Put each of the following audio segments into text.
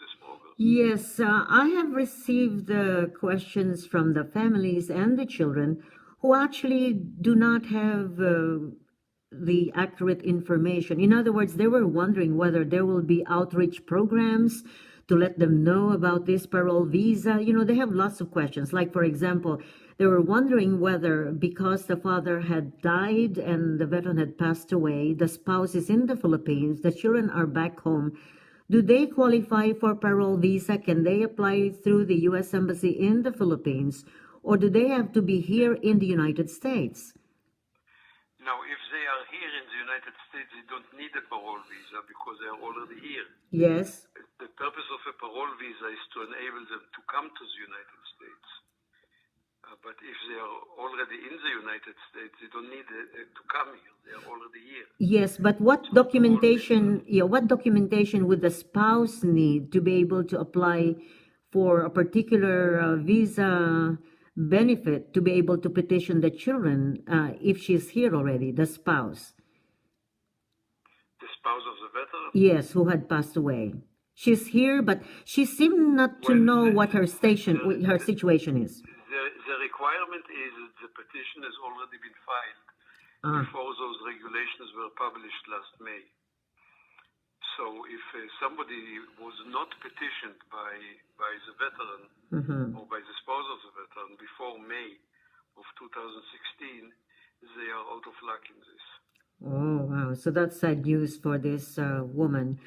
this program? Yes, I have received questions from the families and the children who actually do not have the accurate information. In other words, they were wondering whether there will be outreach programs to let them know about this parole visa. You know, they have lots of questions. Like, for example, they were wondering whether because the father had died and the veteran had passed away, the spouse is in the Philippines, the children are back home. Do they qualify for parole visa? Can they apply through the U.S. Embassy in the Philippines? Or do they have to be here in the United States? Now, if they are here in the United States, they don't need a parole visa because they are already here. Yes. The purpose of a parole visa is to enable them to come to the United States. But if they are already in the United States, they don't need to come here. They are already here. Yes, but what documentation, what documentation would the spouse need to be able to apply for a particular visa benefit to be able to petition the children if she's here already, the spouse? The spouse of the veteran? Yes, who had passed away. She's here, but she seemed not to know what her situation is. The requirement is that the petition has already been filed before those regulations were published last May. So if somebody was not petitioned by the veteran or by the spouse of the veteran before May of 2016, they are out of luck in this. Oh, wow. So that's sad news for this woman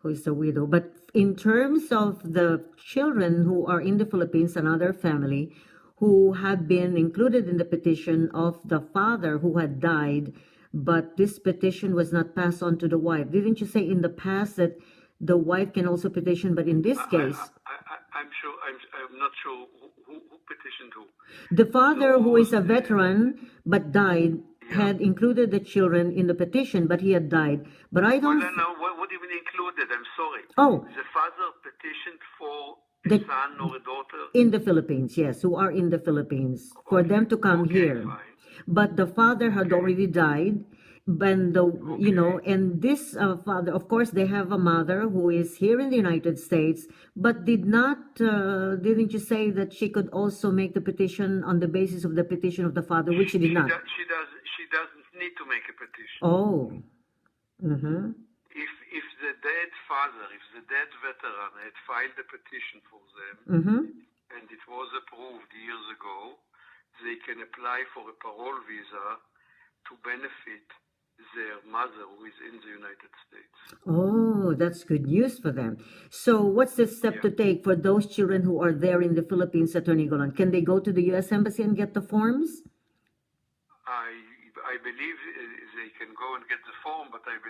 who is a widow. But in terms of the children who are in the Philippines, another family who have been included in the petition of the father who had died, but this petition was not passed on to the wife. Didn't you say in the past that the wife can also petition, but in this case... I'm not sure who petitioned who. The father who is a veteran but died had included the children in the petition, but he had died. But I don't... No, what do you mean included? I'm sorry. Oh. The father petitioned for a son or a daughter? In the Philippines, yes, who are in the Philippines, for them to come here. Fine. But the father had already died, and and this father, of course, they have a mother who is here in the United States, but didn't you say that she could also make the petition on the basis of the petition of the father, which she did not? She doesn't need to make a petition. Oh. If the dead father, if the dead veteran had filed a petition for them, and it was approved years ago, they can apply for a parole visa to benefit their mother who is in the United States. Oh, that's good news for them. So what's the step to take for those children who are there in the Philippines, Attorney Golan? Can they go to the U.S. Embassy and get the forms? I believe they can go and get the form, but I believe